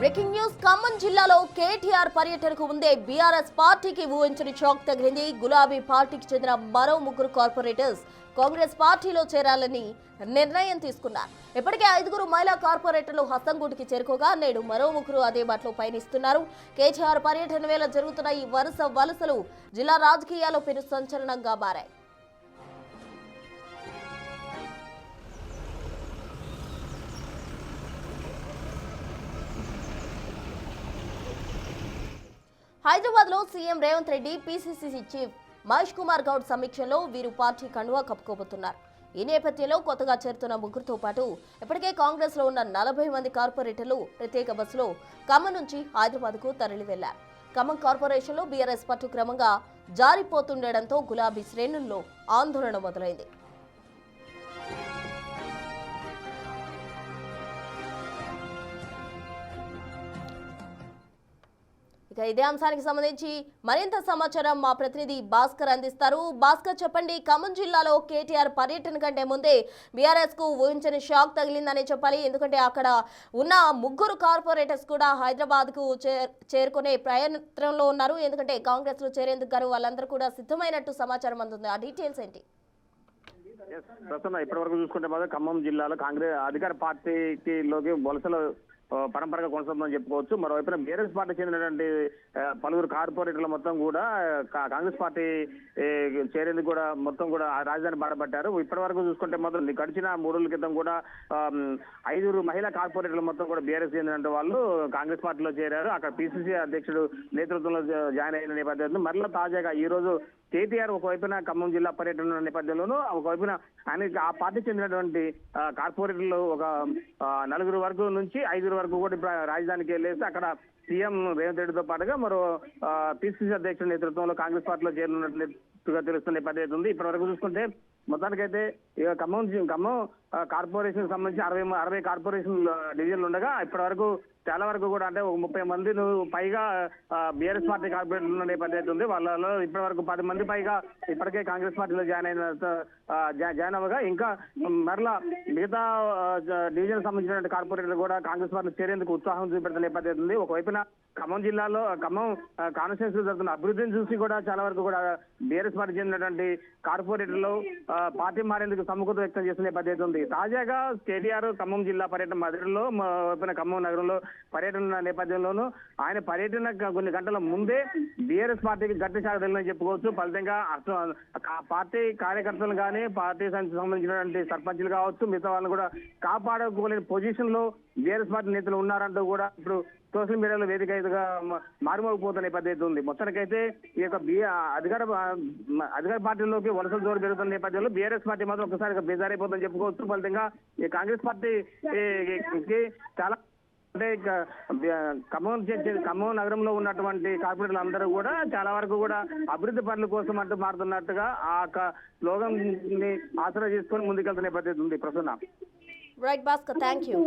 Breaking news Khammam జిల్లాలో కేటీఆర్ పర్యటనకు ముందే బీఆర్ఎస్ పార్టీకి ఊహించని షాక్ తగిలింది. గులాబీ పార్టీకి చెందిన మరో ముగ్గురు కార్పొరేటర్స్ కాంగ్రెస్ పార్టీలో చేరాలని నిర్ణయం తీసుకున్నారు. ఇప్పటికే 5 మహిళా కార్పొరేటర్లు హస్తంగూటికి చేరుకోగా నేడు మరో ముగ్గురు అదే బాటలో పయనిస్తున్నారు. కేటీఆర్ పర్యటన వేళ జరుగుతున్న ఈ వరుస వలసలు జిల్లా రాజకీయాల్లో పెను సంచలనంగా మారాయి. హైదరాబాద్ లో CM Revanth Reddy PCC chief Mahesh Kumar Goud సమీక్షలో వీరు పార్టీ కండువా కప్పుకోబోతున్నారు. ఈ నేపథ్యంలో కొత్తగా చేరుతున్న ముగ్గురుతో పాటు ఇప్పటికే కాంగ్రెస్ లో ఉన్న 40 మంది కార్పొరేటర్లు ప్రత్యేక బస్సులో ఖమ్మం నుంచి హైదరాబాద్ కు తరలి వెళ్లారు. ఖమ్మం కార్పొరేషన్ లో బీఆర్ఎస్ పట్టు క్రమంగా జారిపోతుండటంతో గులాబీ శ్రేణుల్లో ఆందోళన మొదలైంది. ఇక ఇదే అంశానికి సంబంధించి మరింత సమాచారం మా ప్రతినిధి భాస్కర్ అందిస్తారు. భాస్కర్, చెప్పండి, ఖమ్మం జిల్లాలో కేటీఆర్ పర్యటన కంటే ముందే బీఆర్ఎస్ కు ఊహించని షాక్ తగిలిందని చెప్పాలి. ఎందుకంటే అక్కడ ఉన్న ముగ్గురు కార్పొరేటర్స్ కూడా హైదరాబాద్ కు చేరుకునే ప్రయత్నంలో ఉన్నారు. ఎందుకంటే కాంగ్రెస్ లో చేరేందుకు గారు వాళ్ళందరూ కూడా సిద్ధమైనట్టు సమాచారం అందుతుంది. ఆ డీటెయిల్స్ ఏంటి? ప్రస్తుతం ఇప్పటి వరకు చూసుకుంటే మాత్రం ఖమ్మం జిల్లాలో కాంగ్రెస్ అధికార పార్టీలోకి వలసలు పరంపరగా కొనసాగుతుందని చెప్పుకోవచ్చు. మరోవైపున బీఆర్ఎస్ పార్టీ చెందినటువంటి పలువురు కార్పొరేటర్లు మొత్తం కూడా కాంగ్రెస్ పార్టీ చేరేందుకు కూడా మొత్తం కూడా రాజధాని బాటపట్టారు. ఇప్పటి వరకు చూసుకుంటే మాత్రం గడిచిన 3 రోజుల క్రితం కూడా 5 మహిళా కార్పొరేటర్లు మొత్తం కూడా బీఆర్ఎస్ చెందిన వాళ్ళు కాంగ్రెస్ పార్టీలో చేరారు. అక్కడ పీసీసీ అధ్యక్షుడు నేతృత్వంలో జాయిన్ అయిన నేపథ్యంలో మరలా తాజాగా ఈ రోజు కేటీఆర్ ఒకవైపున ఖమ్మం జిల్లా పర్యటన నేపథ్యంలోనూ ఒకవైపున ఆయన ఆ పార్టీ చెందినటువంటి కార్పొరేటర్లు ఒక 4 వరకు నుంచి 5 వరకు కూడా ఇప్పుడు రాజధానికి వెళ్ళేసి అక్కడ సీఎం రేవంత్ రెడ్డితో పాటుగా మరో పీసీసీ అధ్యక్షుడి నేతృత్వంలో కాంగ్రెస్ పార్టీలో చేరినట్లుగా తెలుస్తున్న నేపథ్యం ఉంది. ఇప్పటి వరకు చూసుకుంటే మొత్తానికైతే ఇక ఖమ్మం కార్పొరేషన్ సంబంధించి 60 కార్పొరేషన్ డివిజన్లు ఉండగా ఇప్పటి వరకు చాలా వరకు కూడా అంటే 30 మంది పైగా బీఆర్ఎస్ పార్టీ కార్పొరేటర్లు ఉన్న నేపథ్యం ఉంది. వాళ్ళలో ఇప్పటి వరకు 10 మంది పైగా ఇప్పటికే కాంగ్రెస్ పార్టీలో జాయిన్ అవ్వగా ఇంకా మరలా మిగతా డివిజన్ సంబంధించిన కార్పొరేటర్లు కూడా కాంగ్రెస్ పార్టీలో చేరేందుకు ఉత్సాహం చూపెడుతున్న నేపథ్యం ఉంది. ఒకవైపున ఖమ్మం జిల్లాలో ఖమ్మం కాన్స్టిట్యూన్సీ జరుగుతున్న అభివృద్ధిని చూసి కూడా చాలా వరకు కూడా బీఆర్ఎస్ పార్టీ చెందినటువంటి కార్పొరేటర్లు పార్టీ మారేందుకు సముఖత వ్యక్తం చేస్తున్న నేపథ్యం ఉంది. తాజాగా కేటీఆర్ ఖమ్మం జిల్లా పర్యటన మధురలో ఖమ్మం నగరంలో పర్యటన నేపథ్యంలోనూ ఆయన పర్యటన కొన్ని గంటల ముందే బీఆర్ఎస్ పార్టీకి గట్టి షాక్ తగిలిందని చెప్పుకోవచ్చు. ఫలితంగా పార్టీ కార్యకర్తలు కానీ పార్టీ సంబంధించినటువంటి సర్పంచులు కావచ్చు మిగతా వాళ్ళని కూడా కాపాడుకోలేని పొజిషన్ లో బీఆర్ఎస్ పార్టీ నేతలు ఉన్నారంటూ కూడా ఇప్పుడు సోషల్ మీడియాలో వేదికగా మారుమోగిపోతున్న నేపథ్యం ఉంది. మొత్తానికైతే ఈ యొక్క అధికార పార్టీలోకి వలసలు జోరు పెరుగుతున్న నేపథ్యంలో బీఆర్ఎస్ పార్టీ మాత్రం ఒకసారిగా బేజారైపోతుందని చెప్పుకోవచ్చు. ఫలితంగా ఈ కాంగ్రెస్ పార్టీకి చాలా అంటే ఖమ్మం నగరంలో ఉన్నటువంటి కార్పొరేటర్లు అందరూ కూడా చాలా వరకు కూడా అభివృద్ధి పనుల కోసం అంటూ మారుతున్నట్టుగా ఆ స్లోగన్ ని ఆసరా చేసుకొని ముందుకెళ్తున్న నేపథ్యం ఉంది. Prasanna. Right Bhaskar, thank you.